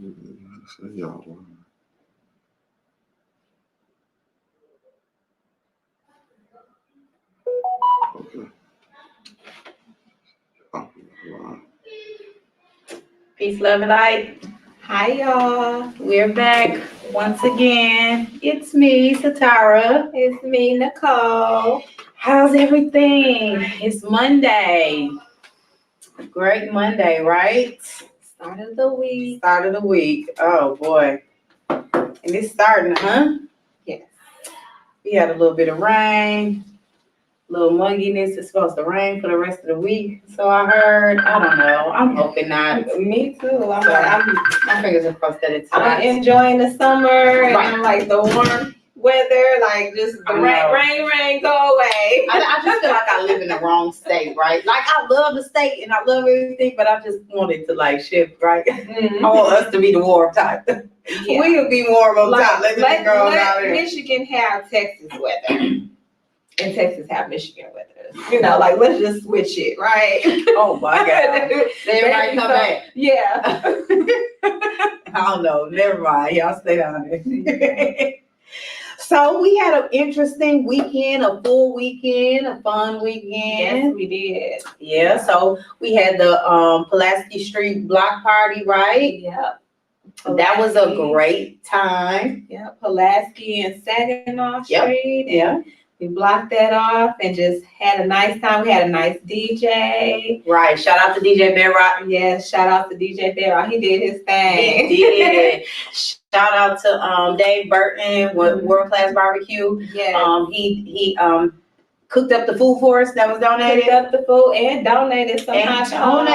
Peace, love, and light. Hi, y'all. We're back once again. It's me, Satara. It's me, Nicole. How's everything? It's Monday. Great Monday, right? Start of the week. Start of the week. Oh, boy. And it's starting, huh? Yes. We had a little bit of rain. Little mugginess. It's supposed to rain for the rest of the week. So I heard. I don't know. I'm hoping not. Me too. My fingers are crossed that it's I'm enjoying the summer and I'm like the warm weather, like just the rain, go away. I just feel like I live in the wrong state, right? Like I love the state and I love everything, but I just want it to like shift, right? Mm-hmm. I want us to be the warm type. Yeah. We'll be warm on top. Let Michigan have Texas weather. And Texas have Michigan weather. You know, like let's just switch it, right? Oh my God. Everybody come back. Yeah. I don't know. Never mind. Y'all stay down there. So we had an interesting weekend, a full weekend, a fun weekend. Yes, we did. Yeah. So we had the Fli-City Street block party, right? Yep. That was a great time. Yeah, Fli-City and Saginaw Street. Yeah. We blocked that off and just had a nice time. We had a nice DJ. Right. Shout out to DJ Bedrock. Yes, shout out to DJ Bedrock. He did his thing. He did. Shout out to Dave Burton with World Class Barbecue. Yeah. He cooked up the food for us that was donated. Cooked up the food and donated some hot dogs.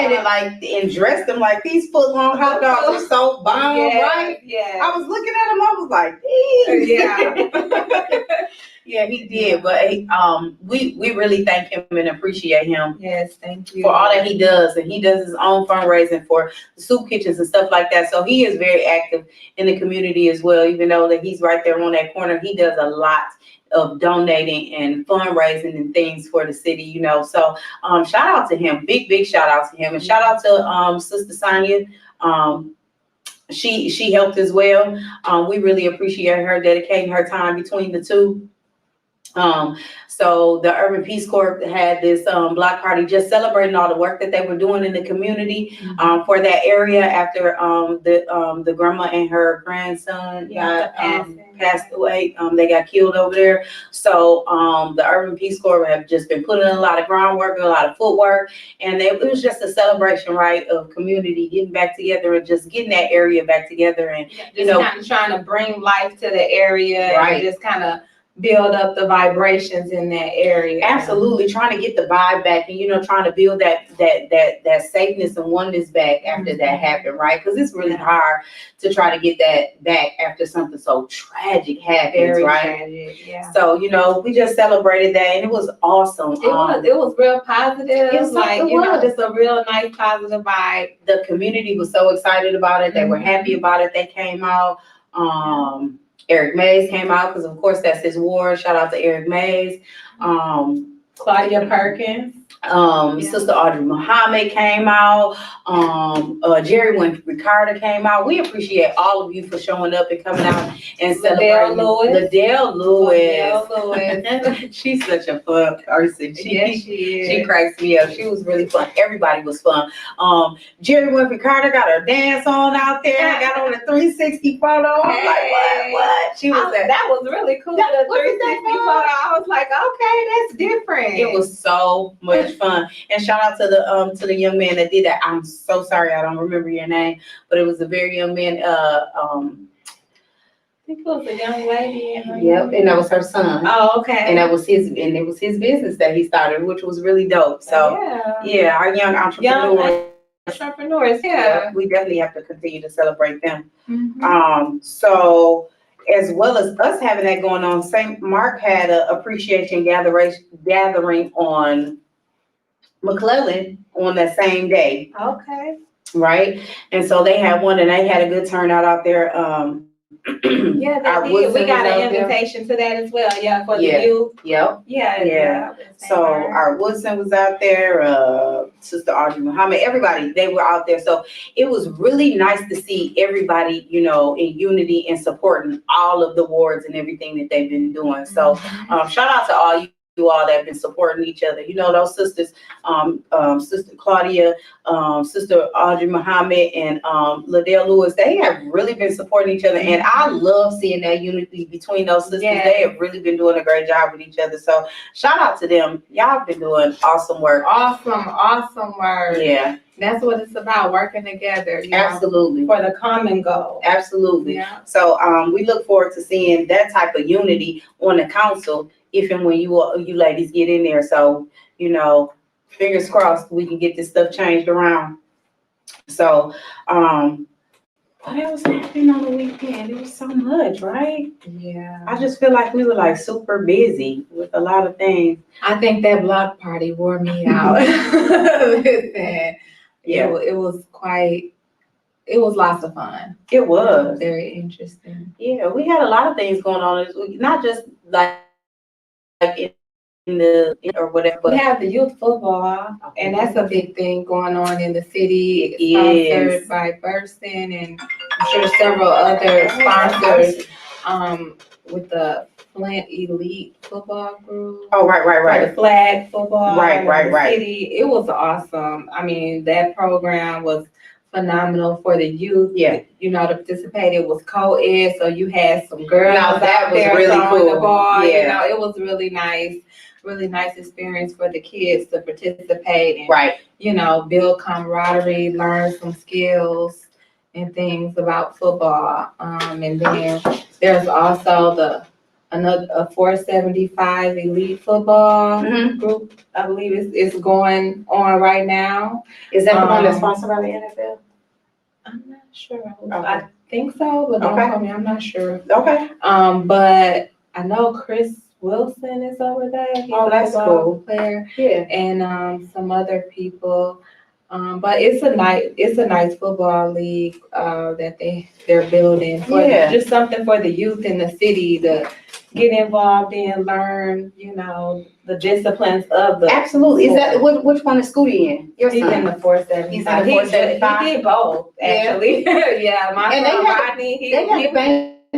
And dressed them like these foot long hot dogs are so bomb, right? Yeah. I was looking at them, I was like, yeah. Yeah, he did. But we really thank him and appreciate him. Yes, thank you. For all that he does. And he does his own fundraising for the soup kitchens and stuff like that. So he is very active in the community as well, even though that he's right there on that corner. He does a lot of donating and fundraising and things for the city, you know. So shout out to him. Big shout out to him. And shout out to Sister Sonia. She helped as well. We really appreciate her dedicating her time between the two. So the Urban Peace Corps had this block party just celebrating all the work that they were doing in the community for that area after the grandma and her grandson passed away. They got killed over there. So the Urban Peace Corps have just been putting in a lot of groundwork, a lot of footwork, and it was just a celebration, right, of community getting back together and just getting that area back together, and kind of trying to bring life to the area, right, and just kind of build up the vibrations in that area. Absolutely, trying to get the vibe back, and trying to build that safeness and oneness back after that happened, right? Because it's really hard to try to get that back after something so tragic happens, very right? Tragic, yeah. So we just celebrated that, and it was awesome. It was real positive. It was just a real nice positive vibe. The community was so excited about it. They were happy about it. They came out. Eric Mays came out because, of course, that's his ward. Shout out to Eric Mays. Claudia Perkins. Sister Audrey Muhammad came out. Jerry Ricardo came out. We appreciate all of you for showing up and coming out and celebrating. Liddell Lewis. She's such a fun person. She is. She cracks me up. She was really fun. Everybody was fun. Jerry Ricardo got her dance on out there. Got on the 360 photo. I'm like, what? She was that was really cool. The 360 photo. I was like, okay, that's different. It was so much fun. And shout out to the young man that did that. I'm so sorry I don't remember your name, but it was a very young man. I think it was a young lady. Yep, and that was her son. Oh, okay. And it was his business that he started, which was really dope. So yeah, our young entrepreneurs. Yeah, we definitely have to continue to celebrate them. So as well as us having that going on, St. Mark had an appreciation gathering on McClellan on that same day. Okay. Right? And so they had one, and they had a good turnout out there. Yeah, Our they did. Woodson We got was an out there. invitation to that as well. Yeah, for Yeah. the youth. Yep. Yeah. So our Woodson was out there, Sister Audrey Muhammad, everybody, they were out there. So it was really nice to see everybody, you know, in unity and supporting all of the wards and everything that they've been doing. So shout out to all you all that have been supporting each other. You know, those sisters, Sister Claudia, Sister Audrey Muhammad, and Liddell Lewis, they have really been supporting each other. And I love seeing that unity between those sisters. Yes. They have really been doing a great job with each other. So shout out to them. Y'all have been doing awesome work. Awesome work. Yeah. That's what it's about, working together. Absolutely. For the common goal. Absolutely. Yeah. So we look forward to seeing that type of unity on the council if and when you ladies get in there. So, you know, fingers crossed we can get this stuff changed around. So, what else happened on the weekend? It was so much, right? Yeah. I just feel like we were like super busy with a lot of things. I think that block party wore me out. Listen, Yeah. It was lots of fun. It was. Very interesting. Yeah, we had a lot of things going on this week, not just like in the or whatever. But we have the youth football, and that's a big thing going on in the city. It's sponsored by Burston, and I'm sure several other sponsors. With the Flint Elite Football Group. Oh, right. The flag football. Right. City. It was awesome. I mean, that program was phenomenal for the youth. Yeah. You know, to participate. It was co-ed, so you had some girls now, that out was there really throwing cool. the ball. Yeah. You know, it was really nice experience for the kids to participate and, right. you know, build camaraderie, learn some skills and things about football. And then there's also a 475 elite football group. I believe it's going on right now. Is that the one that's sponsored by the NFL? I'm not sure. Okay. I think so, but don't call me. I'm not sure. Okay. But I know Chris Wilson is over there. He's that's a football cool. player. Yeah. And some other people. But it's a nice football league that they're building for just something for the youth in the city to get involved in, learn, you know, the disciplines of the absolutely. Is that which one is Scooty in? He's in the 475. He's in the 475. He did both, actually. Yeah, my son Rodney, he did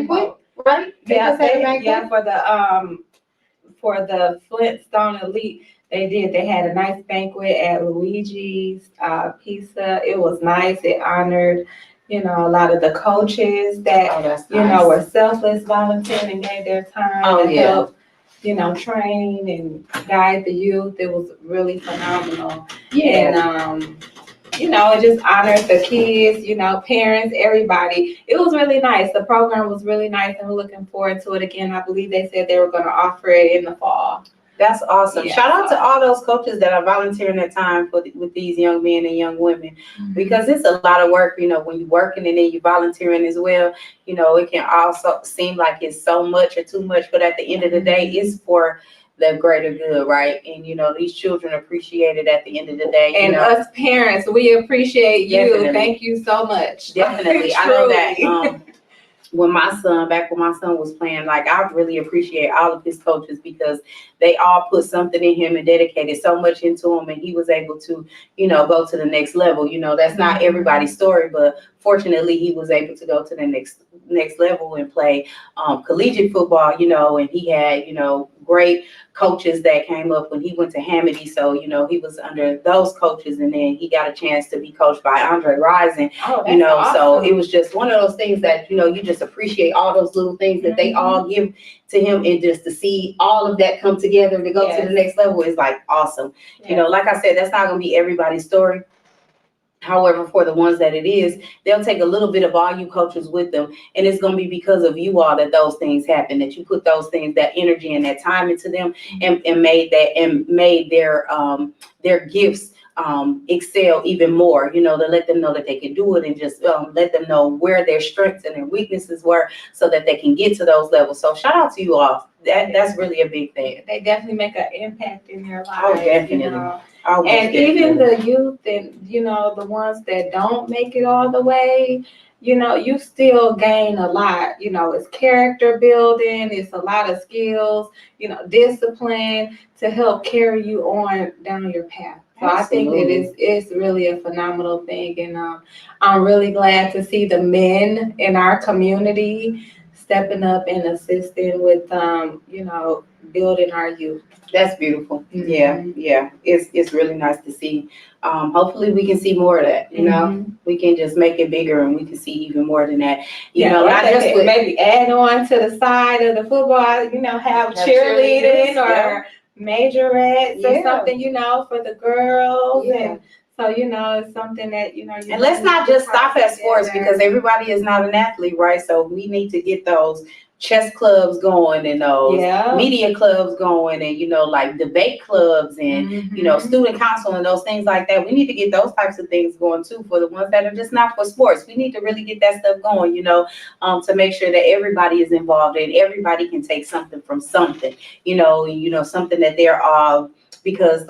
both. Right? For the Flintstone Elite, they had a nice banquet at Luigi's Pizza. It was nice. It honored, you know, a lot of the coaches that know, were selfless, volunteering and gave their time to help, you know, train and guide the youth. It was really phenomenal. Yeah. And you know, it just honored the kids, you know, parents, everybody. It was really nice. The program was really nice, and we're looking forward to it again. I believe they said they were going to offer it in the fall. That's awesome. Yeah. Shout out to all those coaches that are volunteering their time with these young men and young women, because it's a lot of work, you know, when you're working and then you're volunteering as well. You know, it can also seem like it's so much or too much, but at the end of the day, it's for the greater good, right? And, you know, these children appreciate it at the end of the day. And us parents, we appreciate you. Definitely. Thank you so much. Definitely. I know that when my son was playing, like, I really appreciate all of his coaches because they all put something in him and dedicated so much into him, and he was able to, you know, go to the next level. You know, that's not everybody's story, but fortunately he was able to go to the next level and play collegiate football, you know, and he had, you know, great coaches that came up when he went to Hamady. So, you know, he was under those coaches, and then he got a chance to be coached by Andre Rison, you know, awesome. So it was just one of those things that, you know, you just appreciate all those little things that they all give to him, and just to see all of that come together to go to the next level is like awesome. You know, like I said, that's not going to be everybody's story. However, for the ones that it is, they'll take a little bit of all you coaches with them, and it's going to be because of you all that those things happen, that you put those things, that energy and that time into them, and made their gifts excel even more, you know, to let them know that they can do it, and just let them know where their strengths and their weaknesses were so that they can get to those levels. So shout out to you all. That's really a big thing. They definitely make an impact in their lives. Oh, definitely. You know? Almost And even definitely. the youth and, the ones that don't make it all the way, you still gain a lot. It's character building, it's a lot of skills, discipline to help carry you on down your path. So I think that it's really a phenomenal thing. And I'm really glad to see the men in our community stepping up and assisting with, building our youth. That's beautiful. Mhm. Yeah. It's really nice to see. Hopefully we can see more of that, We can just make it bigger and we can see even more than that. Not just with maybe add on to the side of the football, have cheerleading or majorettes or something, for the girls. Yeah. And so, it's something that, And let's not just stop at sports because everybody is not an athlete, right? So we need to get those chess clubs going and those media clubs going and, like debate clubs and, student council and those things like that. We need to get those types of things going too for the ones that are just not for sports. We need to really get that stuff going, to make sure that everybody is involved and everybody can take something from something, something that they're all, because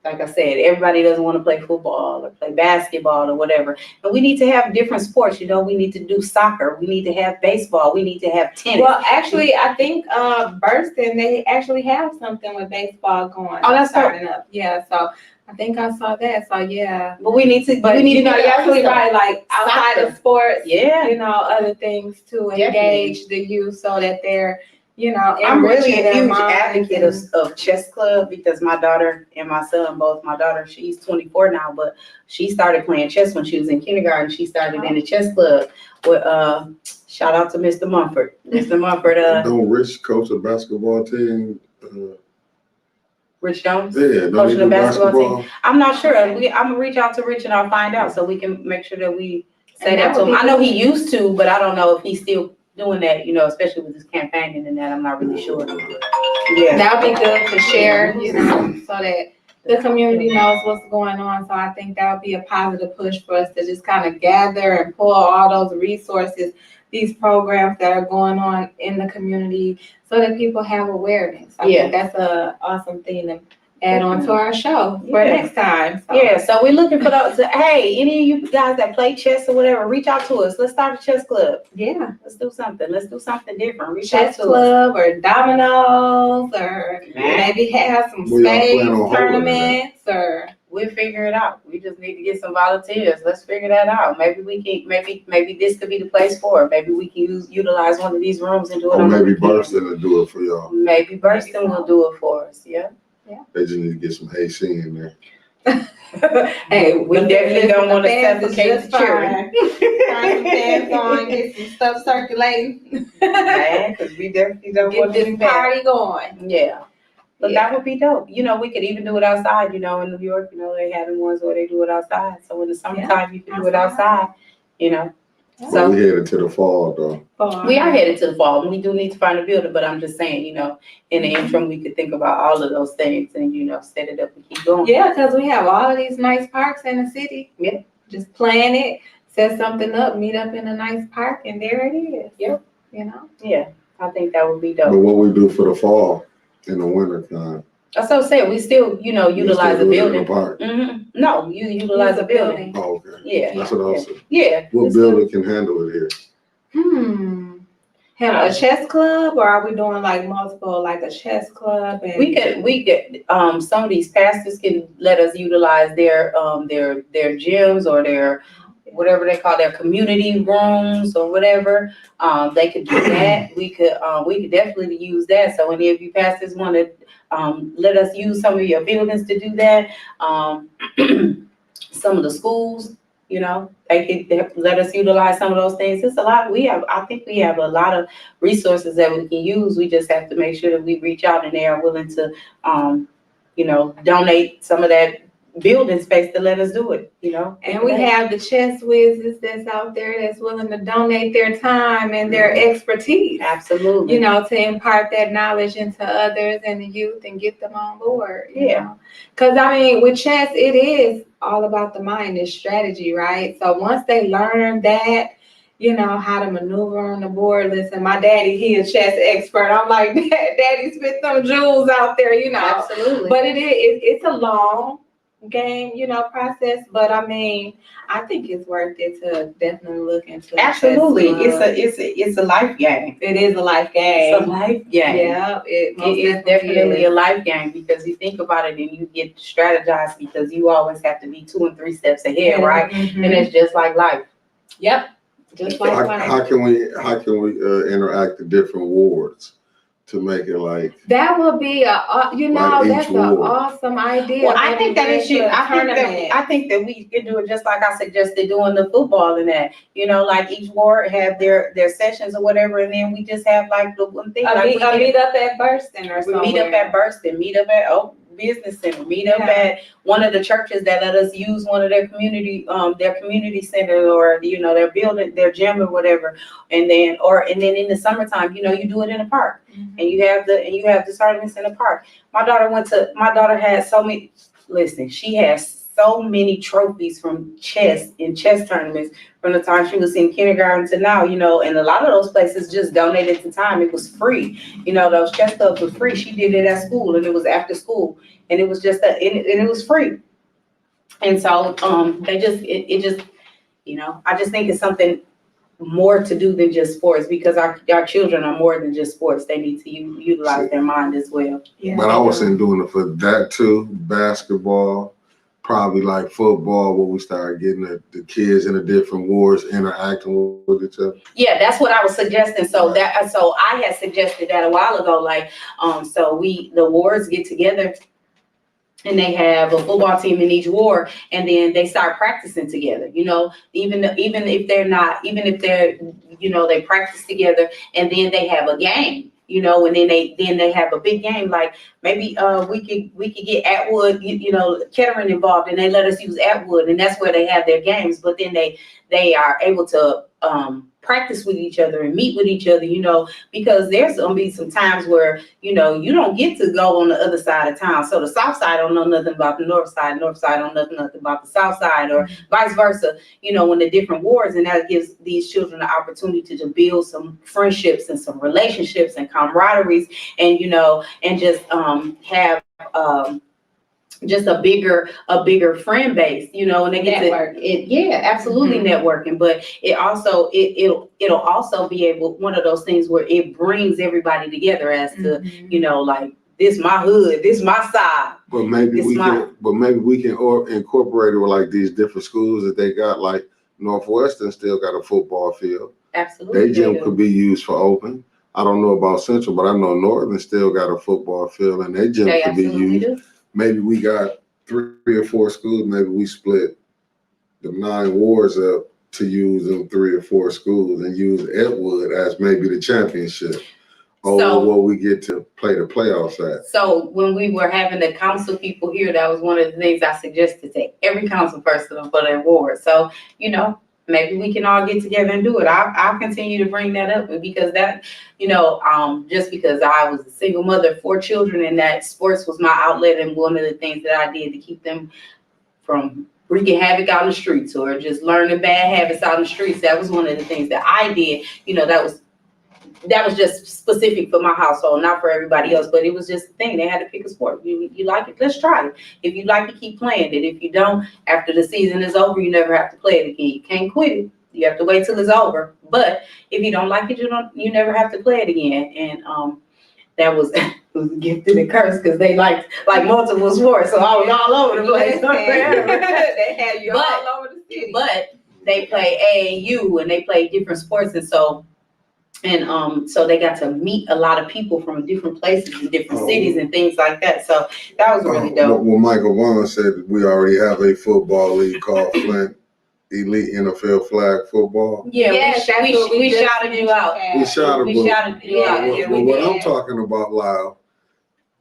like I said, everybody doesn't want to play football or play basketball or whatever. And we need to have different sports. We need to do soccer. We need to have baseball. We need to have tennis. Well, actually, I think Burston, they actually have something with baseball going. Oh, that's starting up. Yeah, so I think I saw that. So yeah. But we need to. But you're absolutely right. Like outside soccer. of sports, Yeah. Other things to engage the youth so that they're, I'm really a huge advocate of chess club because my daughter and my son, both my daughter, she's 24 now, but she started playing chess when she was in kindergarten. She started in a chess club with shout out to Mr. Mumford. Mr. Mumford. Don't Rich coach a basketball team? Rich Jones? Yeah, coaching the basketball team. I'm not sure. I'm gonna reach out to Rich and I'll find out so we can make sure that we say that to him. I know he used to, but I don't know if he's still doing that, especially with his campaigning and that. I'm not really sure. Yeah. That would be good to share, so that the community knows what's going on. So I think that would be a positive push for us to just kind of gather and pull all those resources, these programs that are going on in the community so that people have awareness. I think that's an awesome thing to add on to our show for next time. So. Yeah, so we're looking for those. Hey, any of you guys that play chess or whatever, reach out to us. Let's start a chess club. Yeah. Let's do something. Let's do something different. Reach chess out to club or dominoes or maybe have some spades tournaments or we'll figure it out. We just need to get some volunteers. Let's figure that out. Maybe we can. Maybe this could be the place for it. Maybe we can utilize one of these rooms and do it. Or maybe Burston will do it for y'all. Maybe Burston will do it for us. Yeah. They just need to get some AC in there. Hey, we definitely don't want to suffocate the children. Turn some fans on, get some stuff circulating. Because we definitely don't want this party going. Yeah. But that would be dope. We could even do it outside, in New York, they have the ones where they do it outside. So in the summertime, you can do it outside, So we headed to the fall, though. We are headed to the fall. We do need to find a building, but I'm just saying, in the interim, we could think about all of those things and, set it up and keep going. Yeah, because we have all of these nice parks in the city. Yeah. Just plan it, set something up, meet up in a nice park, and there it is. Yep. Yeah, I think that would be dope. But what we do for the fall in the winter time? That's what I'm saying. We still, utilize a building. Mm-hmm. No, you utilize a building. Oh, okay. Yeah. That's what I was saying. Yeah. What building can handle it here? Have a chess club, or are we doing like multiple, like a chess club? And we could. Some of these pastors can let us utilize their gyms or their whatever they call their community rooms or whatever. They could do that. We could definitely use that. So any of you pastors want to let us use some of your buildings to do that. Some of the schools, they could let us utilize some of those things. It's a lot. I think we have a lot of resources that we can use. We just have to make sure that we reach out and they are willing to, donate some of that building space to let us do it, And we have the chess whizzes that's out there that's willing to donate their time and their expertise. Absolutely. To impart that knowledge into others and the youth and get them on board. Because with chess, it is all about the mind and strategy, right? So once they learn that, how to maneuver on the board. Listen, my daddy, he a chess expert. I'm like, Daddy spit some jewels out there, Absolutely. But it's a long game, process. But I mean, I think it's worth it to definitely look into. Absolutely, it's a life game. It is a life game. It's a life game. Yeah, it is definitely a life game because you think about it and you get strategized because you always have to be 2 and 3 steps ahead, right? Mm-hmm. And it's just like life. Yep. Just like life. How can we interact the different wards to make it like that would be that's an awesome idea. Well, I think that it should. I think that we could do it just like I suggested doing the football and that. Like each ward have their sessions or whatever, and then we just have like the one thing. Meet up at Burston or somewhere. Meet up at Burston. Meet up at Business Center. Meet up at one of the churches that let us use one of their community centers or their building, their gym or whatever. And then in the summertime, you do it in a park. Mm-hmm. and you have the tournaments in the park. My daughter had so many. Listen, she has so many trophies from chess tournaments from the time she was in kindergarten to now, and a lot of those places just donated to time. It was free. Those chess clubs were free. She did it at school and it was after school and it was just and it was free. And so I just think it's something more to do than just sports because our children are more than just sports. They need to utilize their mind as well. Yeah. But I wasn't doing it for that too. Basketball, probably like football, where we start getting the kids in the different wards interacting with each other. Yeah, that's what I was suggesting. So I had suggested that a while ago. Like, so the wards get together. And they have a football team in each ward, and then they start practicing together. Even if they're they practice together, and then they have a game. And then they have a big game. Like maybe we could get Atwood, Kettering involved, and they let us use Atwood, and that's where they have their games. But then they are able to practice with each other and meet with each other, because there's gonna be some times where you don't get to go on the other side of town. So the south side don't know nothing about the north side don't know nothing about the south side, or vice versa, when the different wards, and that gives these children the opportunity to build some friendships and some relationships and camaraderies, and and just have just a bigger friend base, and they get absolutely networking. But it'll also be one of those things where it brings everybody together as to like this my hood, this my side. But maybe we can incorporate it with like these different schools that they got. Like Northwestern still got a football field. Absolutely, their gym could be used for open. I don't know about Central, but I know Northern still got a football field, and their gym could be used. Maybe we got 3 or 4 schools. Maybe we split the 9 wards up to use them 3 or 4 schools and use Edwood as maybe the championship. Or we get to play the playoffs at. So when we were having the council people here, that was one of the things I suggested to every council person for their ward. So, maybe we can all get together and do it. I'll continue to bring that up because that, just because I was a single mother of 4 children and that sports was my outlet and one of the things that I did to keep them from wreaking havoc out in the streets or just learning bad habits out in the streets. That was one of the things that I did. That was just specific for my household, not for everybody else, but it was just a thing. They had to pick a sport. You like it, let's try it. If you like it, keep playing it. If you don't, after the season is over, you never have to play it again. You can't quit it. You have to wait till it's over. But if you don't like it, you never have to play it again. And that was it was a gift and a curse because they liked like multiple sports. So I was all over the place. They had you all over the city. But they play AAU and they play different sports, and so they got to meet a lot of people from different places and different cities and things like that. So that was really dope. Well, Michael Vaughn said we already have a football league called Flint Elite NFL Flag Football. Yeah, we shouted you out. We shouted you out. What I'm talking about, Lyle,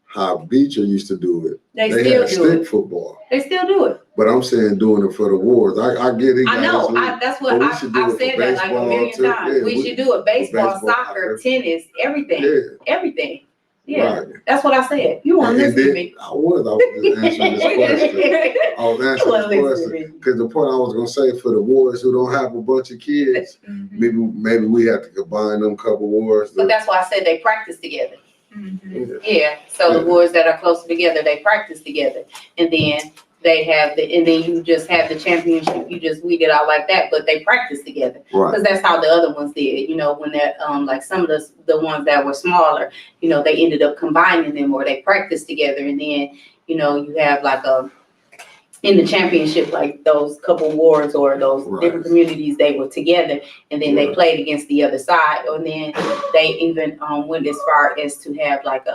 how Beecher used to do it. They had stick football. They still do it. But I'm saying doing it for the wards. I get it. I know. That's what I've said that like a million times. We should do it. Baseball, soccer, tennis, everything. Yeah. Everything. Yeah, Right. that's what I said. You want to And listen to then me. I was just answering this question. I was answering this question because the point I was gonna say for the wards who don't have a bunch of kids, maybe we have to combine them couple wards. But that's why I said they practice together. Mhm. Yeah, so the wards that are closer together, they practice together, and then they have and then you just have the championship. You just weed it out like that, but they practice together because that's how the other ones did. You know, when that like some of the ones that were smaller, you know, they ended up combining them or they practiced together, and then you know you have like in the championship, like those couple wards or those different communities, they were together, and then they played against the other side, and then they even went as far as to have like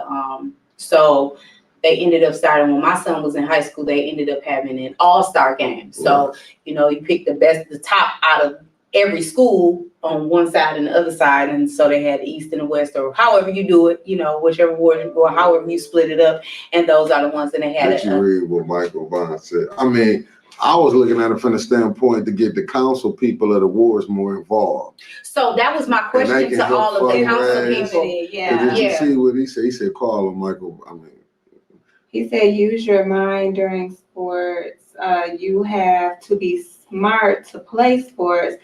so they ended up starting when my son was in high school. They ended up having an all-star game. So you know, you pick the top out of every school on one side and the other side, and so they had the east and the west, or however you do it, you know, whichever ward or however you split it up, and those are the ones that they had. Did you read what Michael Vaughn said? I mean, I was looking at it from the standpoint to get the council people of the wards more involved. So that was my question to all of the council people. Did you see what he said? He said, call him, Michael. I mean, he said, use your mind during sports. You have to be smart to play sports.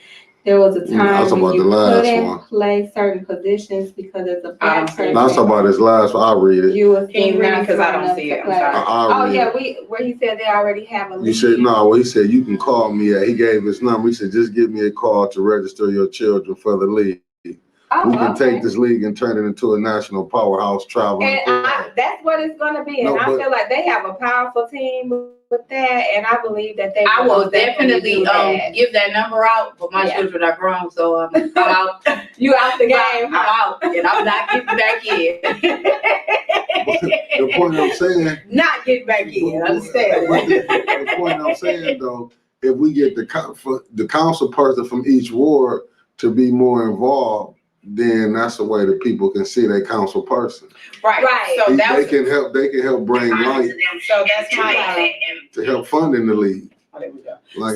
There was a time when you couldn't play certain positions because it's a black person. That's about his last one. I'll read it. You was Can you read it because I don't see it? I'm sorry. Where he said they already have a lead. You said no. Well, he said you can call me. He gave his number. He said just give me a call to register your children for the league. We can take this league and turn it into a national powerhouse traveling. And that's what it's going to be. And I feel like they have a powerful team with that, and I believe that they. I will definitely give that number out, but my children are grown, so I'm out. You out the game? I'm out, and I'm not getting back in. The point I'm saying, not getting back in. Understand? The point I'm saying though, if we get the council person from each ward to be more involved, then that's the way that people can see their council person. Right. So they can help bring light. So that's my to help funding the league. Oh, there we go. Like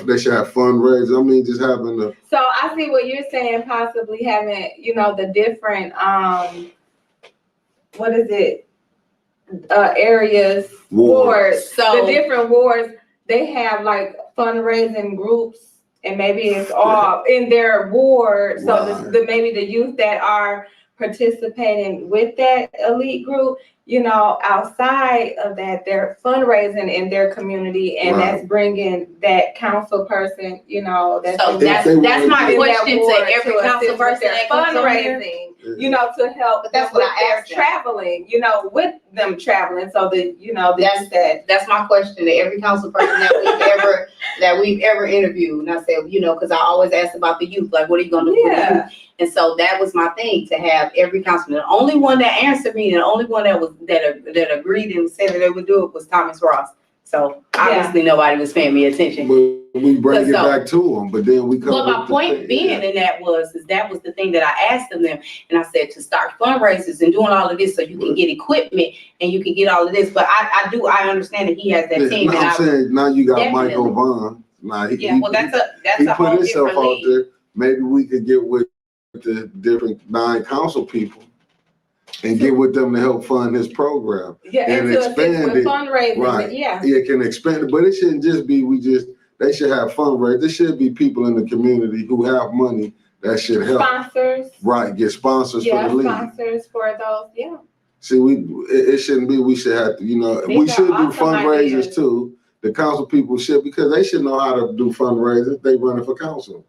they should have fundraisers. I mean, just having the. So I see what you're saying. Possibly having, you know, the different what is it? Areas, wards. So the different wards, they have like fundraising groups. And maybe it's all in their ward. So maybe the youth that are participating with that elite group, you know, outside of that, they're fundraising in their community, and that's bringing that council person, you know. That's my question to every council person that fundraising. You know, to help. But that's what I asked. Traveling, you know, with them traveling, so that you know that's my question to every council person that we've ever interviewed. And I said, you know, because I always ask about the youth, like, what are you gonna do for the youth? And so that was my thing, to have every councilman. The only one that answered me, and the only one that agreed and said that they would do it was Thomas Ross. So obviously nobody was paying me attention. But we bring it back to them, but then we come. Well, my point being in that was the thing that I asked them, and I said to start fundraisers and doing all of this so you can get equipment and you can get all of this. But I understand that he has that team. No, I'm saying now you got Michael Vaughn. Now he put himself out there. Maybe we could get with the different 9 council people and get with them to help fund his program. And expand it. Fundraising. Right. It can expand it, but it shouldn't just be they should have fundraisers. There should be people in the community who have money that should help. Sponsors. Right, get sponsors for the league. Sponsors for those, See, it shouldn't be, we should have to, you know, we should do fundraisers too. The council people should, because they should know how to do fundraisers. They running for council.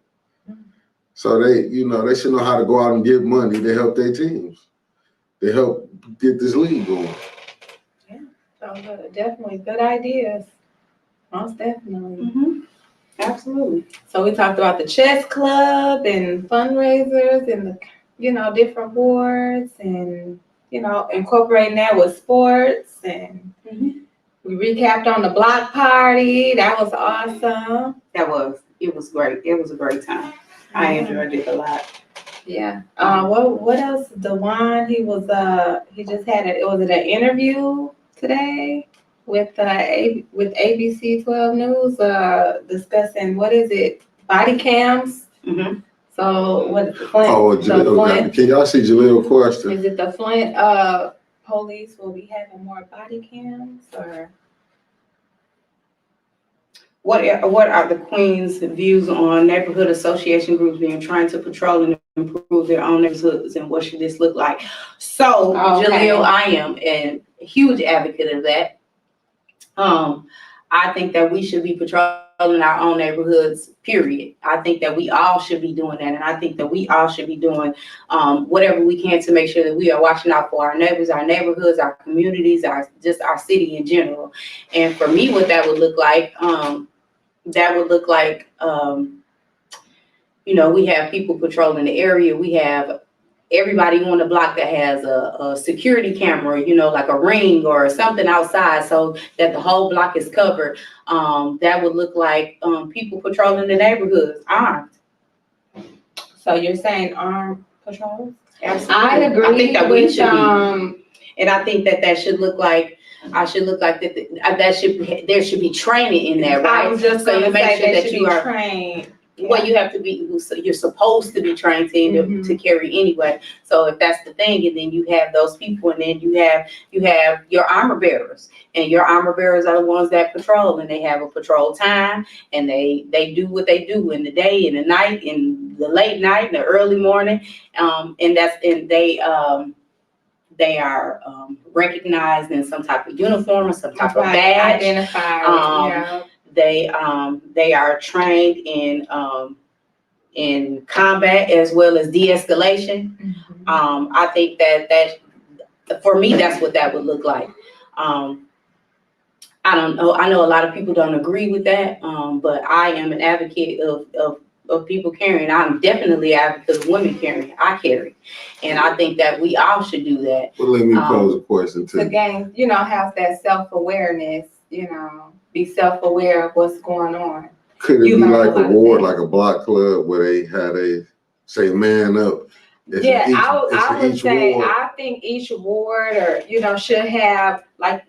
So they should know how to go out and get money to help their teams. They help get this league going. Yeah, so definitely good ideas. Most definitely. Absolutely. So we talked about the chess club and fundraisers and the, you know, different wards and, you know, incorporating that with sports, and we recapped on the block party. That was awesome. It was great. It was a great time. I enjoyed it a lot. Yeah. What else? DeJuan, he just had an interview today with ABC 12 News, discussing, what is it, body cams. So what is the Flint? Oh, the Jaleel, Flint, can y'all see Jaleel question? is it the Flint police will be having more body cams or? What are the Queen's views on neighborhood association groups being trying to patrol and improve their own neighborhoods, and what should this look like? So, Okay. Jaleel, I am a huge advocate of that. I think that we should be patrolling our own neighborhoods, period. I think that we all should be doing that, and I think that we all should be doing whatever we can to make sure that we are watching out for our neighbors, our neighborhoods, our communities, our city in general. And for me, what that would look like, we have people patrolling the area. We have everybody on the block that has a security camera, like a ring or something outside so that the whole block is covered. That would look like people patrolling the neighborhoods armed. So you're saying armed patrols? Absolutely. I agree. I think that we with, should be. And I think that should look like, there should be training in there, right? I was just So going you to make say sure they that should you be are trained. Well, you have to be, you're supposed to be trained to carry anyway. So if that's the thing, and then you have those people, and then you have your armor bearers, and your armor bearers are the ones that patrol, and they have a patrol time, and they do what they do in the day, in the night, in the late night, in the early morning, and they are recognized in some type of uniform or some type of badge. Identified. They are trained in combat as well as de-escalation. I think that for me, that's what that would look like. I don't know. I know a lot of people don't agree with that, but I am an advocate of people carrying. I'm definitely an advocate of women carrying. I carry, and I think that we all should do that. Well, let me pose a question too. To gain, have that self-awareness, be self-aware of what's going on. Could it be like a ward, like a block club where they say man up? I would say ward. I think each ward should have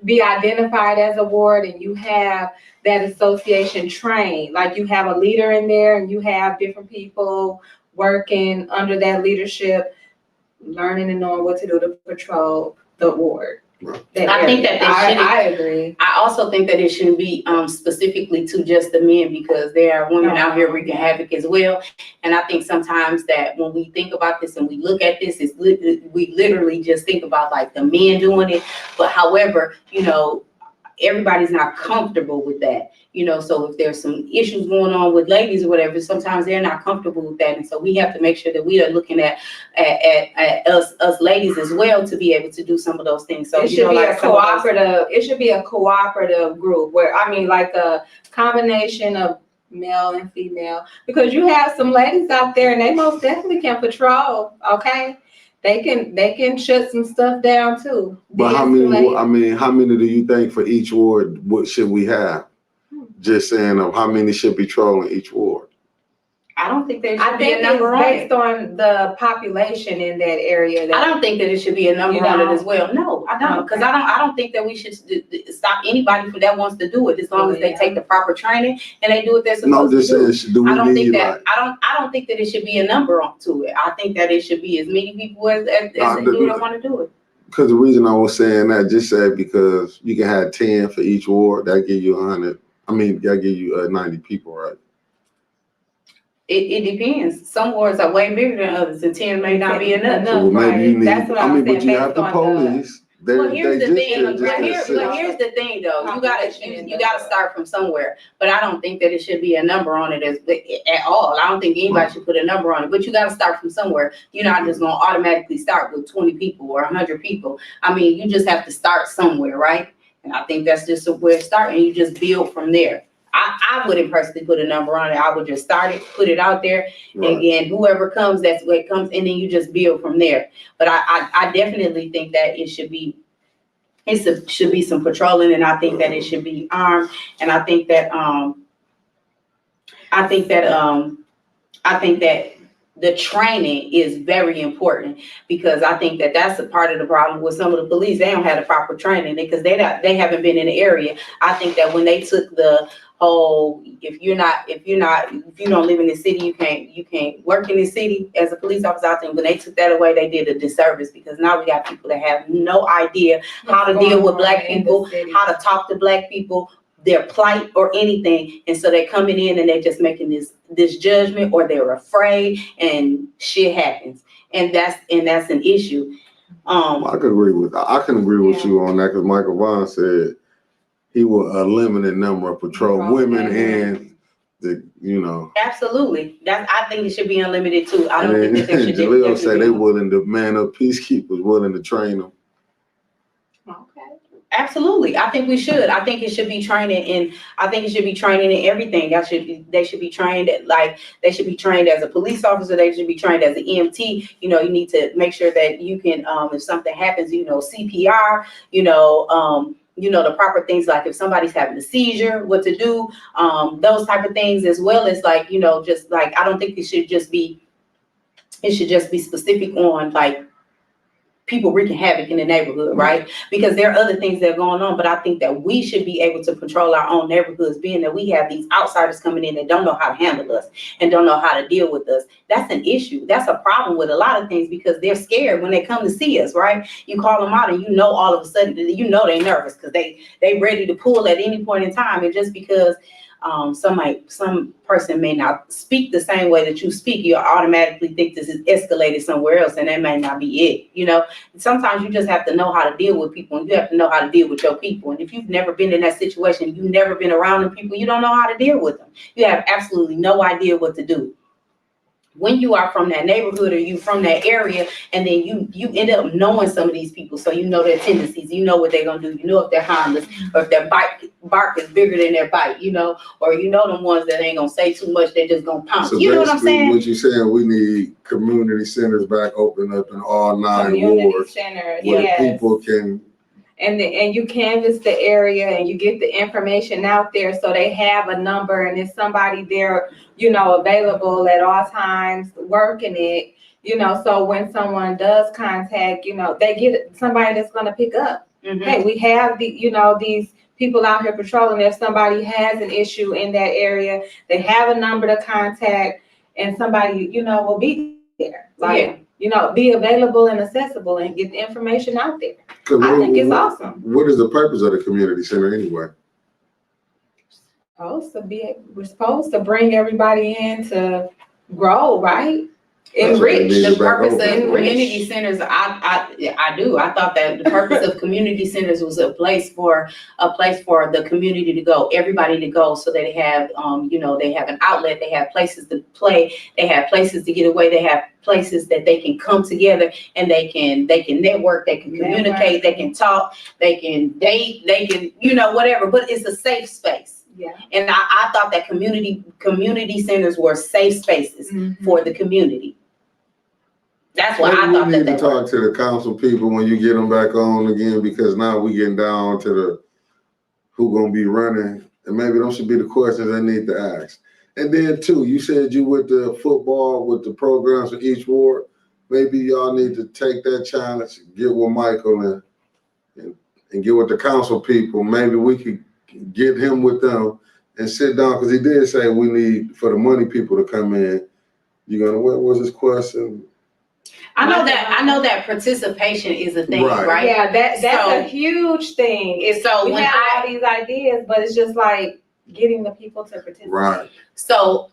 be identified as a ward, and you have that association trained. Like you have a leader in there, and you have different people working under that leadership, learning and knowing what to do to patrol the ward. I think that I agree. I also think that it shouldn't be specifically to just the men, because there are women out here wreaking havoc as well. And I think sometimes that when we think about this and we look at this, we literally just think about like the men doing it. But however, everybody's not comfortable with that. So if there's some issues going on with ladies or whatever, sometimes they're not comfortable with that. And so we have to make sure that we are looking at us ladies as well to be able to do some of those things. So it should be a cooperative. It should be a cooperative group where, like a combination of male and female, because you have some ladies out there and they most definitely can patrol. Okay. They can shut some stuff down too. But how many do you think for each ward? What should we have? Just saying of how many should be patrolling each ward. I don't think there should be a number on it. Based on the population in that area. I don't think that it should be a number on it as well. No, I don't, because I don't think that we should stop anybody that wants to do it, as long as they take the proper training and they do what they're supposed to do. I don't think that it should be a number to it. I think that it should be as many people as they do that want to do it. Because the reason I was saying that, just said because you can have 10 for each ward, that give you 100. I mean, that give you 90 people, right? It depends. Some wards are way bigger than others, and 10 may not be enough. So maybe you need. That's what I'm saying. But you have the police. Well, here's the thing, though. You gotta start from somewhere. But I don't think that it should be a number on it at all. I don't think anybody should put a number on it. But you gotta start from somewhere. You're not just gonna automatically start with 20 people or 100 people. I mean, you just have to start somewhere, right? And I think that's just where it starts, and you just build from there. I wouldn't personally put a number on it. I would just start it, put it out there, and again, whoever comes, that's where it comes, and then you just build from there. But I definitely think that it should be some patrolling, and I think that it should be armed, and I think that the training is very important, because I think that that's a part of the problem with some of the police. They don't have the proper training because they haven't been in the area. I think that when they took the whole, if you don't live in the city, you can't work in the city as a police officer. I think when they took that away, they did a disservice, because now we got people that have no idea how to deal with Black people, how to talk to Black people, their plight or anything, and so they're coming in and they're just making this judgment, or they're afraid, and shit happens, and that's an issue. I can agree with you on that, because Michael Vaughn said he will a limited number of patrol women and the Absolutely, I think it should be unlimited too. I don't think that there should. Jaleel say they willing to man up peacekeepers, willing to train them. Absolutely. I think we should. I think it should be training in everything. They should be trained they should be trained as a police officer, they should be trained as an EMT. You need to make sure that you can, if something happens, CPR, the proper things, like if somebody's having a seizure, what to do, those type of things, as well as just I don't think it should just be specific on people wreaking havoc in the neighborhood, right? Because there are other things that are going on, but I think that we should be able to control our own neighborhoods, being that we have these outsiders coming in that don't know how to handle us and don't know how to deal with us. That's an issue. That's a problem with a lot of things, because they're scared when they come to see us, right? You call them out and all of a sudden, they're nervous because they ready to pull at any point in time. And just because some person may not speak the same way that you speak, you automatically think this is escalated somewhere else, and that may not be it. Sometimes you just have to know how to deal with people, and you have to know how to deal with your people. And if you've never been in that situation, you've never been around the people, you don't know how to deal with them. You have absolutely no idea what to do. When you are from that neighborhood, or you from that area, and then you end up knowing some of these people, so you know their tendencies, you know what they're gonna do, if they're harmless, or if their bark is bigger than their bite, or them ones that ain't gonna say too much, they're just gonna pounce. So what I'm saying? What you saying, we need community centers back open up in all 9 wards, centers, where people can. And you canvass the area and you get the information out there, so they have a number, and there's somebody there, available at all times working it, so when someone does contact, they get somebody that's going to pick up. Mm-hmm. Hey, we have these people out here patrolling. If somebody has an issue in that area, they have a number to contact, and somebody, will be there. Be available and accessible and get the information out there. I think it's awesome. What is the purpose of the community center anyway? We're supposed to bring everybody in to grow, right? Enrich. The purpose of community centers, I do. I thought that the purpose of community centers was a place for the community to go, everybody to go, so that they have, they have an outlet, they have places to play, they have places to get away, they have places that they can come together, and they can network, they can communicate, they can talk, they can date, they can, whatever. But it's a safe space. Yeah. And I thought that community centers were safe spaces for the community. That's what I thought. We need to talk to the council people when you get them back on again, because now we getting down to the who gonna be running, and maybe those should be the questions I need to ask. And then too, you said you with the football, with the programs for each ward. Maybe y'all need to take that challenge, get with Michael and get with the council people. Maybe we could get him with them and sit down, because he did say we need for the money people to come in. What was his question? I know that participation is a thing, right? Yeah, that's a huge thing. We have all these ideas, but it's just like getting the people to participate. Right. So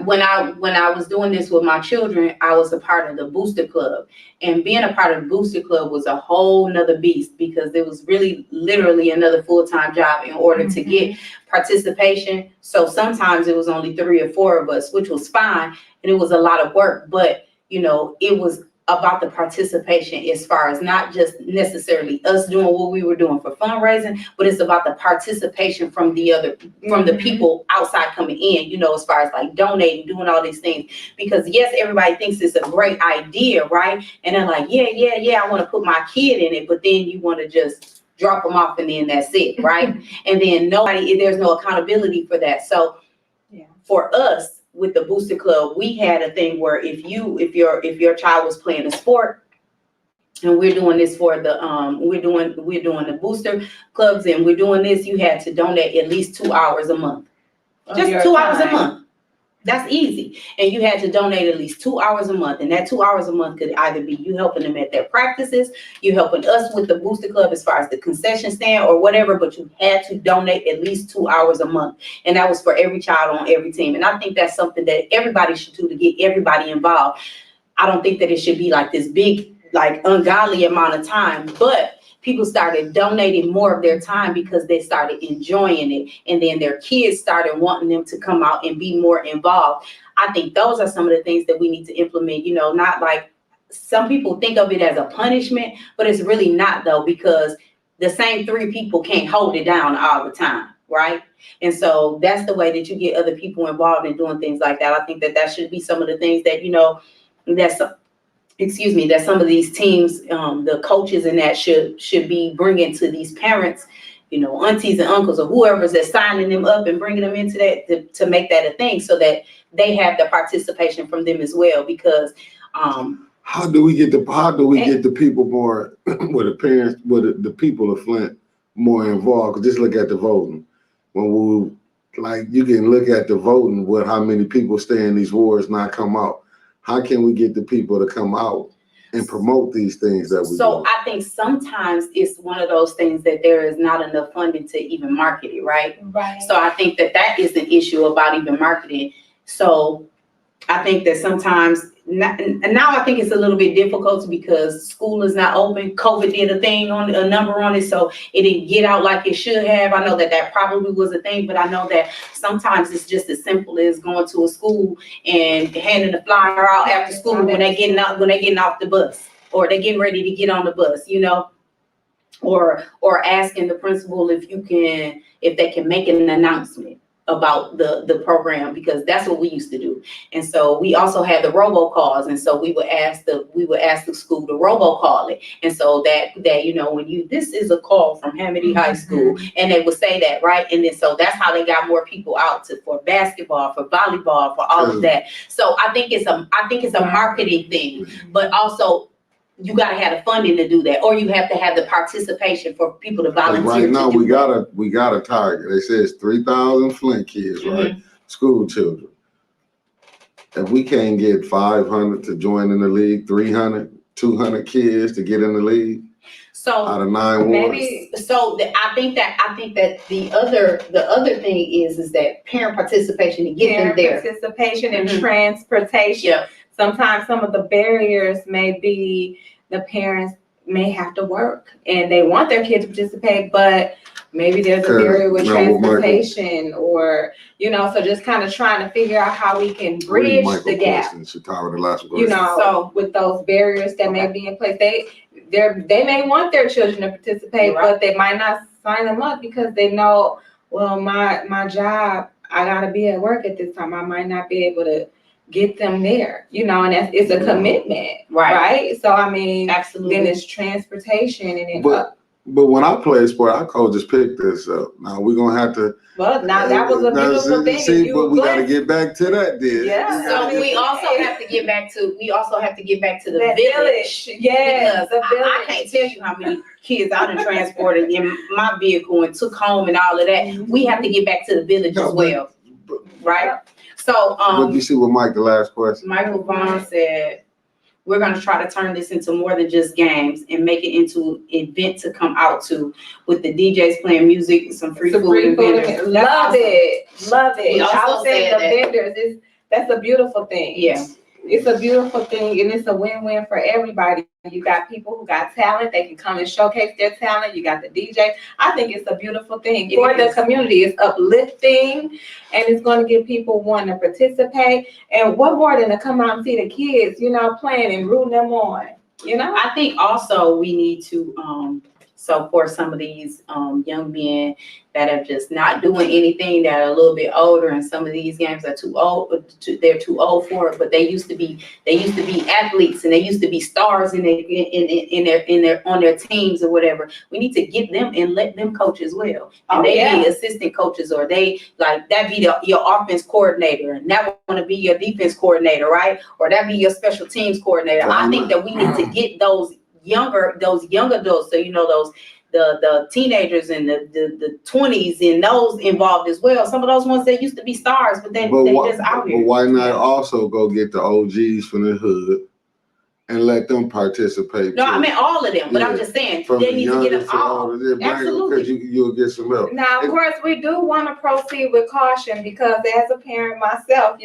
when I was doing this with my children, I was a part of the Booster Club, and being a part of the Booster Club was a whole nother beast, because it was really literally another full-time job in order to get participation. So sometimes it was only 3 or 4 of us, which was fine, and it was a lot of work, but it was about the participation, as far as not just necessarily us doing what we were doing for fundraising, but it's about the participation from the people outside coming in, as far as like donating, doing all these things. Because yes, everybody thinks it's a great idea, right? And they're like, yeah, I want to put my kid in it, but then you want to just drop them off and then that's it, right? And then there's no accountability for that. So for us, with the Booster Club, we had a thing where if your child was playing a sport, and we're doing this for the we're doing the booster clubs, and we're doing this, you had to donate at least 2 hours a month. Just 2 hours a month. That's easy. And you had to donate at least 2 hours a month. And that 2 hours a month could either be you helping them at their practices, you helping us with the Booster Club as far as the concession stand or whatever, but you had to donate at least 2 hours a month. And that was for every child on every team. And I think that's something that everybody should do to get everybody involved. I don't think that it should be like this big, like ungodly amount of time, but people started donating more of their time because they started enjoying it. And then their kids started wanting them to come out and be more involved. I think those are some of the things that we need to implement, you know, not like some people think of it as a punishment, but it's really not though, because the same 3 people can't hold it down all the time, right? And so that's the way that you get other people involved in doing things like that. I think that that should be some of the things that, you know, that some of these teams, the coaches and that should be bringing to these parents, you know, aunties and uncles or whoever's that's signing them up and bringing them into that to make that a thing so that they have the participation from them as well. Because how do we get the people more with the parents, with the people of Flint more involved? 'Cause just look at the voting. When we like you can look at the voting with how many people stay in these wards not come out. How can we get the people to come out and promote these things that we do? I think sometimes it's one of those things that there is not enough funding to even market it, right? Right. So I think that that is an issue about even marketing. So I think that sometimes now I think it's a little bit difficult because school is not open. COVID did a number on it, so it didn't get out like it should have. I know that that probably was a thing, but I know that sometimes it's just as simple as going to a school and handing the flyer out after school when they're getting off the bus or they're getting ready to get on the bus, you know, or asking the principal if they can make an announcement about the program, because that's what we used to do. And so we also had the robocalls, and so we would ask the school to robocall it, and so that you know, this is a call from Hamady High School, and they would say that, right? And then so that's how they got more people out for basketball, for volleyball, for all of that. So I think it's a marketing thing, but also you got to have the funding to do that, or you have to have the participation for people to volunteer. Right now, we got a target. They say it's 3,000 Flint kids, right? School children. If we can't get 500 to join in the league, 300, 200 kids to get in the league, so out of 9 wards. I think that the other thing is that parent participation and get them there. Participation and transportation. Yeah. Sometimes some of the barriers may be the parents may have to work and they want their kids to participate, but maybe there's a barrier with transportation or, you know, so just kind of trying to figure out how we can bridge the gap. You know, so with those barriers that may be in place, they may want their children to participate, but they might not sign them up because they know, well, my job, I gotta be at work at this time. I might not be able to get them there, you know, and it's a commitment, right? So I mean, absolutely. Then it's transportation and then. But when I play sport, our coaches pick this up. Now we're gonna have to. Well, now that was a beautiful thing. See, but we got to get back to that, then. Yeah. So we also have to get back to the village. Yes, the village. I can't tell you how many kids I done transported in my vehicle and took home and all of that. We have to get back to the village as well, right? So, what did you see with Mike, the last question? Michael Vaughn said, we're going to try to turn this into more than just games and make it into an event to come out to with the DJs playing music, some free food and vendors. Love it. We also said the vendors, that's a beautiful thing. Yeah. It's a beautiful thing and it's a win-win for everybody. You got people who got talent, they can come and showcase their talent. You got the DJ. I think it's a beautiful thing for the community. It's uplifting and it's going to get people wanting to participate. And what more than to come out and see the kids, you know, playing and rooting them on, you know? I think also we need to So for some of these young men that are just not doing anything, that are a little bit older, and some of these games are too old. They're too old for it. But they used to be athletes, and they used to be stars in their on their teams or whatever. We need to get them and let them coach as well. And be assistant coaches, or they like that be your offense coordinator, and that want to be your defense coordinator, right? Or that be your special teams coordinator. I think that we need to get those young adults, so those the teenagers and the 20s and those involved as well. Some of those ones that used to be stars, but they just out here. But why not also go get the OGs from the hood and let them participate? No, I mean all of them, but I'm just saying they need to get them all. Absolutely. Because you'll get some help. Now, of course, we do want to proceed with caution, because as a parent myself,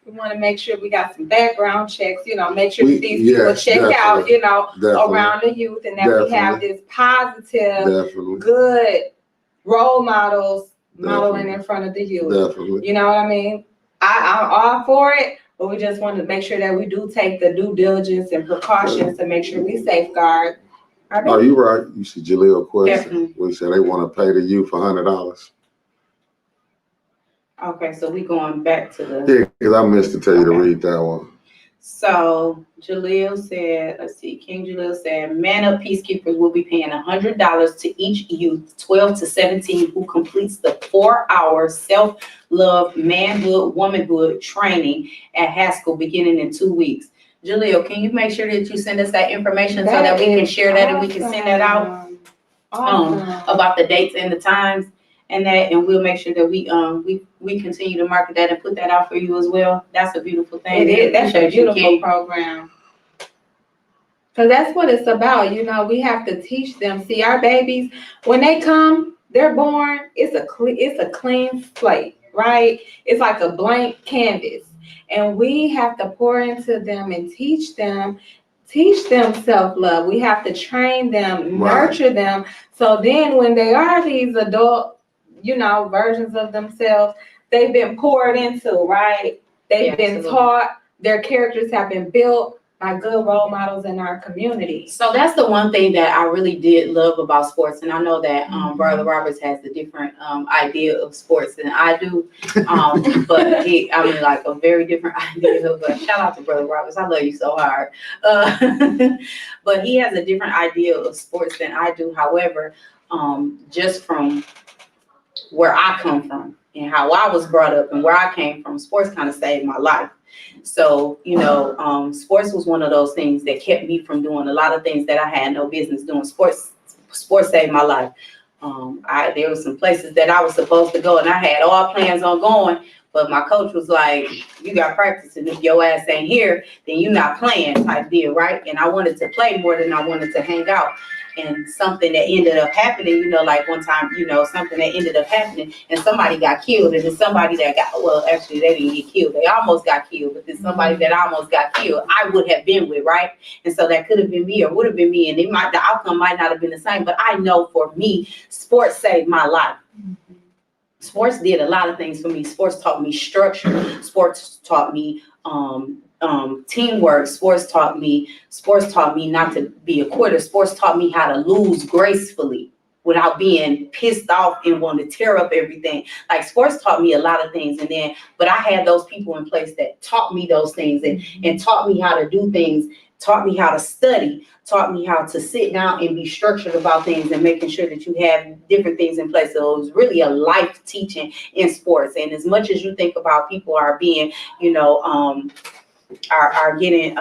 we want to make sure we got some background checks, make sure that these people check out, around the youth, and that we have this positive, good role models modeling in front of the youth. Definitely. You know what I mean? I'm all for it, but we just want to make sure that we do take the due diligence and precautions to make sure we safeguard. Are you right? You see Jaleel question. Definitely. We said they want to pay the youth $100. Okay, so we going back to the... Yeah, because I missed to tell you to read that one. So Jaleel said, King Jaleel said, Man Up Peacekeepers will be paying $100 to each youth 12 to 17 who completes the 4-hour self-love, manhood, womanhood training at Haskell beginning in 2 weeks. Jaleel, can you make sure that you send us that information so that we can share that and we can send that out about the dates and the times? And we'll make sure that we continue to market that and put that out for you as well. That's a beautiful thing. It is. That's a beautiful program. Because that's what it's about. We have to teach them. See, our babies, when they come, they're born, it's a clean slate, right? It's like a blank canvas. And we have to pour into them and teach them self-love. We have to train them, nurture them. So then when they are these adult, versions of themselves, they've been poured into, right? They've been taught, their characters have been built by good role models in our community. So that's the one thing that I really did love about sports. And I know that Brother Roberts has a different idea of sports than I do. But like a very different idea. But shout out to Brother Roberts. I love you so hard. But he has a different idea of sports than I do. However, just from where I come from and how I was brought up and where I came from, sports kind of saved my life. So, sports was one of those things that kept me from doing a lot of things that I had no business doing. Sports saved my life. There were some places that I was supposed to go, and I had all plans on going, but my coach was like, you got practice, and if your ass ain't here, then you're not playing type deal, right? And I wanted to play more than I wanted to hang out. And something that ended up happening, like one time, something that ended up happening, and somebody got killed, and then somebody that actually they didn't get killed, they almost got killed, but then somebody that almost got killed, I would have been with, right? And so that could have been me or would have been me, and the outcome might not have been the same, but I know for me, sports saved my life. Sports did a lot of things for me. Sports taught me structure. Sports taught me teamwork. Sports taught me not to be a quitter. Sports taught me how to lose gracefully without being pissed off and wanting to tear up everything. Like sports taught me a lot of things, but I had those people in place that taught me those things and taught me how to do things, taught me how to study, taught me how to sit down and be structured about things and making sure that you have different things in place. So it was really a life teaching in sports. And as much as you think about people are being, are getting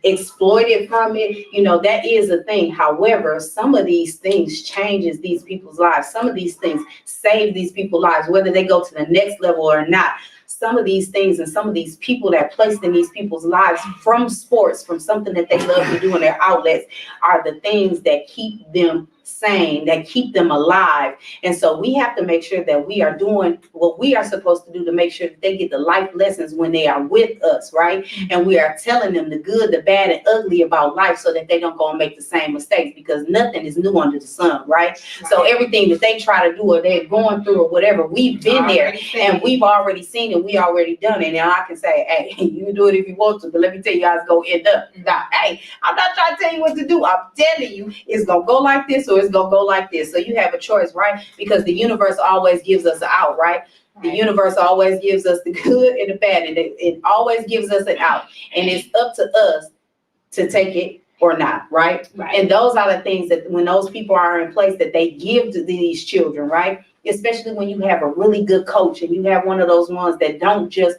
exploited from it, that is a thing. However, some of these things changes these people's lives. Some of these things save these people's lives, whether they go to the next level or not. Some of these things and some of these people that placed in these people's lives from sports, from something that they love to do in their outlets, are the things that keep them sane, that keep them alive. And so we have to make sure that we are doing what we are supposed to do to make sure that they get the life lessons when they are with us, right? And we are telling them the good, the bad, and ugly about life so that they don't go and make the same mistakes, because nothing is new under the sun, right? So everything that they try to do or they're going through or whatever, we've been there and we've already seen it. We already done it. And I can say, hey, you can do it if you want to, but let me tell you how it's going to end up. Now, hey, I'm not trying to tell you what to do. I'm telling you it's going to go like this or or it's gonna go like this. So you have a choice, right? Because the universe always gives us an out, right? The universe always gives us the good and the bad, and it always gives us an out. And it's up to us to take it or not, right? And those are the things that when those people are in place that they give to these children, right? Especially when you have a really good coach and you have one of those ones that don't just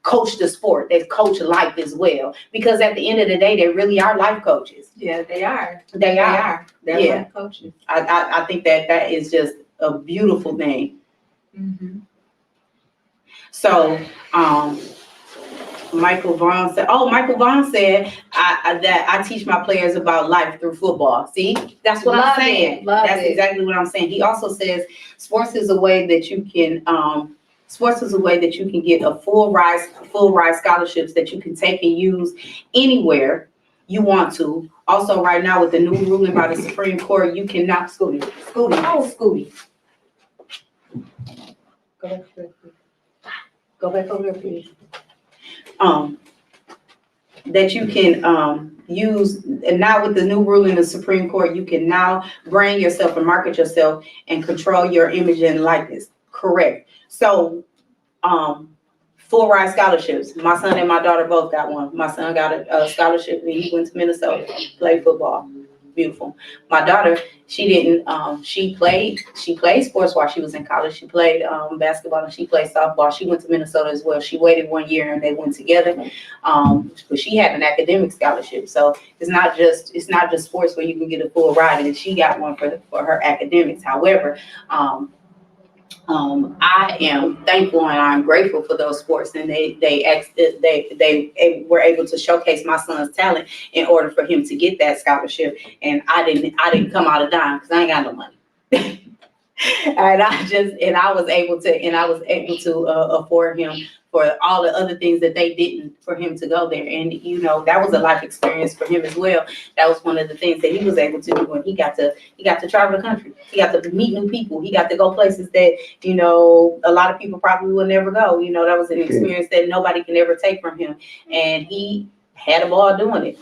coach the sport, they coach life as well. Because at the end of the day, they really are life coaches. Yeah, they are. They are. They're life coaches. I think that is just a beautiful thing. Mm-hmm. So, Michael Vaughn said that I teach my players about life through football. See, that's what I'm saying. That's exactly what I'm saying. He also says sports is a way that you can get a full ride scholarships that you can take and use anywhere you want to. Also, right now with the new ruling by the Supreme Court, you cannot Scooty. Go back over there, please. That you can use, and now with the new ruling of the Supreme Court, you can now brand yourself and market yourself and control your image and likeness. Correct. So, full ride scholarships. My son and my daughter both got one. My son got a scholarship and he went to Minnesota, played football. Beautiful. My daughter, she didn't, she played sports while she was in college. She played basketball and she played softball. She went to Minnesota as well. She waited 1 year and they went together. But she had an academic scholarship. So it's not just sports where you can get a full ride, and she got one for her academics. However, I am thankful and I'm grateful for those sports, and they were able to showcase my son's talent in order for him to get that scholarship. And I didn't come out a dime because I ain't got no money. And I was able to afford him for all the other things that they didn't for him to go there. And that was a life experience for him as well. That was one of the things that he was able to do when he got to travel the country. He got to meet new people. He got to go places that a lot of people probably will never go. That was an experience that nobody can ever take from him, and he had a ball doing it.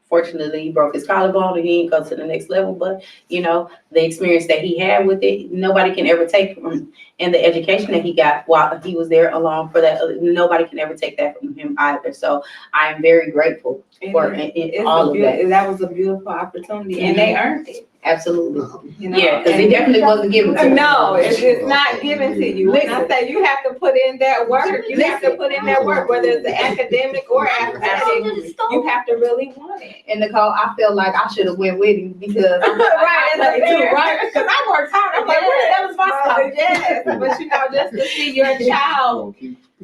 Fortunately, he broke his collarbone and he didn't go to the next level. But, the experience that he had with it, nobody can ever take from him. And the education that he got while he was there along for that, nobody can ever take that from him either. So I am very grateful for all of that. That was a beautiful opportunity, and they earned it. Absolutely. Yeah, because it definitely wasn't given to you. No, it's not given to you. When I say you have to put in that work, you have to put in that work, whether it's academic or athletic, you have to really want it. And Nicole, I feel like I should have went with him because right, because I worked hard. I'm like, that was my stuff. Yes, but just to see your child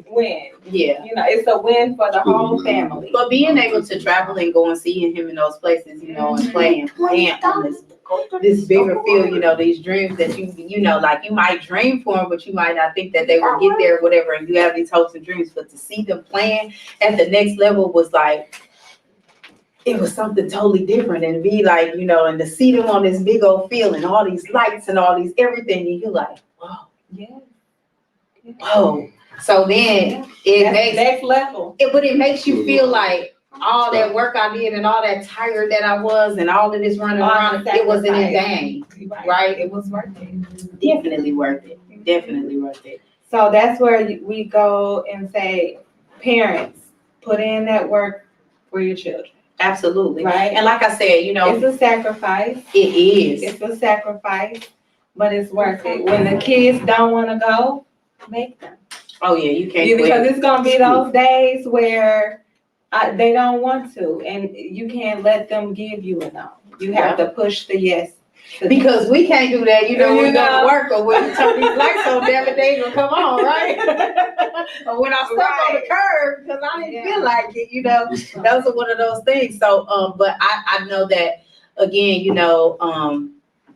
win. Yeah. It's a win for the whole family. But being able to travel and go and seeing him in those places, and playing on this bigger field, these dreams that like you might dream for them, but you might not think that they will get there or whatever, and you have these hopes and dreams, but to see them playing at the next level was like, it was something totally different, and to be like, and to see them on this big old field and all these lights and all these everything, and you're like, whoa. Yeah. Whoa. So then it makes next level. But it makes you feel like all that work I did and all that tired that I was and all of this running around, it wasn't in vain, right? It was worth it. Definitely worth it. Definitely worth it. So that's where we go and say, parents, put in that work for your children. Absolutely. Right. And like I said, it's a sacrifice. It is. It's a sacrifice, but it's worth it. When the kids don't want to go, make them. Oh yeah, you can't. Because it's gonna be those days where they don't want to, and you can't let them give you a no. You have to push the yes. Because we can't do that, when we go to work or when you turn these lights on, damn it, they ain't gonna come on, right? Or when I step on the curb because I didn't feel like it, those are one of those things. So, but I know that again, y'all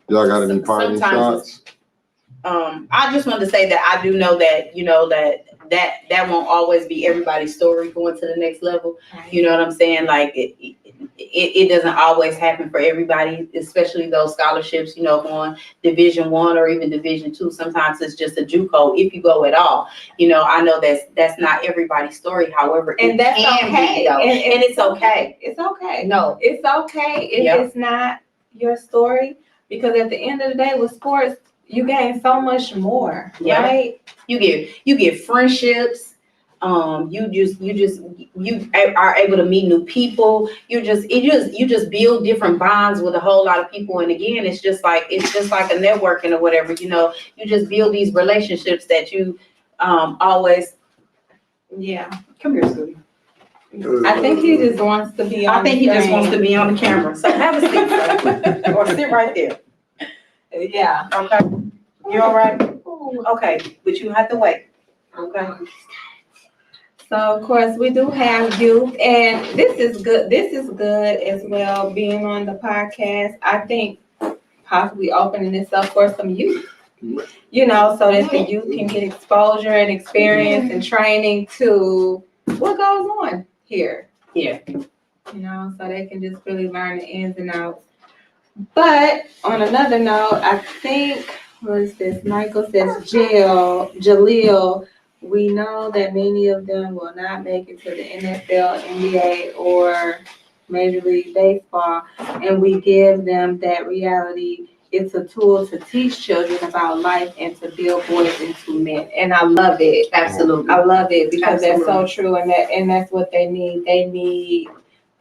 got any parting shots? I just wanted to say that I do know that, that won't always be everybody's story going to the next level. You know what I'm saying? Like it doesn't always happen for everybody, especially those scholarships, going Division I or even Division II. Sometimes it's just a JUCO if you go at all. I know that's not everybody's story. However, and that's okay. And it's okay. It's okay. No, it's okay if it's not your story. Because at the end of the day with sports, you gain so much more, Yeah. right? You get friendships. You are able to meet new people. You just build different bonds with a whole lot of people. And again, it's just like a networking or whatever. You know, you just build these relationships that you always. Yeah. Come here, sweetie. I think he just wants to be on. I think he just wants to be on the camera. So have a seat, sir. Or sit right there. Yeah. Okay. You all right? Okay, but you have to wait. Okay. So of course we do have youth, and this is good. This is good as well. Being on the podcast, I think possibly opening this up for some youth. You know, so that the youth can get exposure and experience and training to what goes on here. Yeah. You know, so they can just really learn the ins and outs. But on another note, I think, what is this? Michael says, Jaleel, we know that many of them will not make it to the NFL, NBA, or Major League Baseball, and we give them that reality. It's a tool to teach children about life and to build boys into men. And I love it. Absolutely. I love it because Absolutely. that's so true, and that's what they need. They need,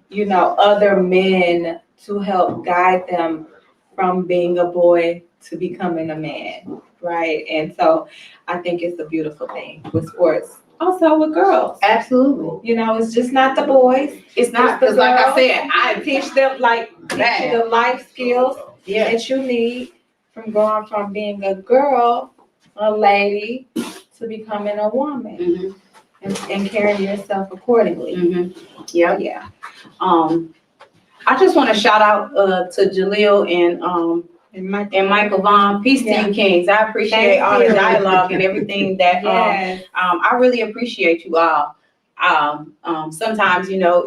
you know, other men to help guide them from being a boy to becoming a man, right? And so I think it's a beautiful thing with sports. Also with girls. Absolutely. You know, it's just not the boys. It's not, because like I said, I teach them the life skills that you need from going from being a girl, a lady, to becoming a woman. Mm-hmm. And carrying yourself accordingly. Mm-hmm. Yeah. Yeah. I just want to shout out to Jaleel and Michael Vaughn. Peace to you, Kings. I appreciate all the dialogue and everything that I really appreciate you all. Sometimes, you know,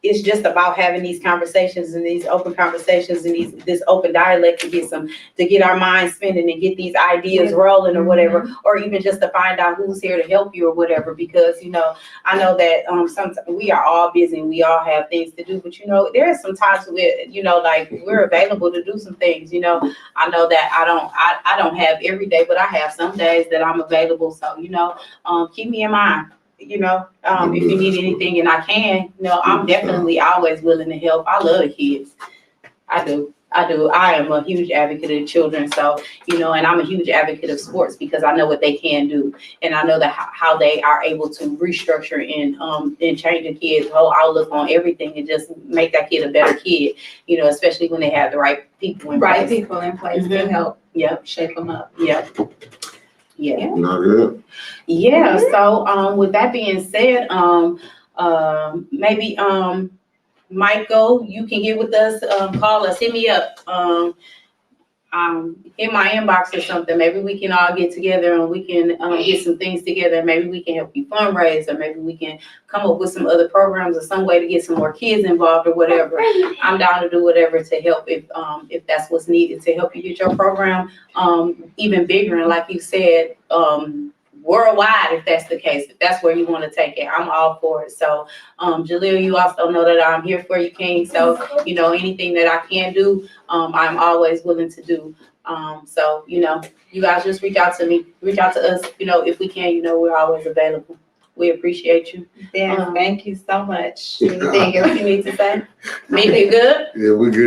it's just about having these conversations and these open conversations and this open dialect to get our minds spinning and get these ideas rolling or whatever, or even just to find out who's here to help you or whatever, because, you know, I know that sometimes we are all busy and we all have things to do, but, you know, there are some times where, you know, like we're available to do some things, you know. I know that I don't have every day, but I have some days that I'm available. So, you know, keep me in mind. You know, if you need anything and I can, you know, I'm definitely always willing to help. I love the kids. I do. I am a huge advocate of children. So, you know, and I'm a huge advocate of sports because I know what they can do. And I know that how they are able to restructure and change a kid's whole outlook on everything and just make that kid a better kid, you know, especially when they have the right people in place. To help shape them up. Yeah. Not good. Yeah. So with that being said, maybe Michael, you can get with us, call us, hit me up, in my inbox or something. Maybe we can all get together and we can get some things together. Maybe we can help you fundraise, or maybe we can come up with some other programs or some way to get some more kids involved or whatever. I'm down to do whatever to help if that's what's needed to help you get your program even bigger. And like you said, worldwide, if that's the case, if that's where you want to take it, I'm all for it. So, Jaleel, you also know that I'm here for you, King. So, you know, anything that I can do, I'm always willing to do. So, you know, you guys just reach out to me, reach out to us, you know, if we can, you know, we're always available. We appreciate you. Thank you so much. Anything else you need to say? Me, you good? Yeah, we're good.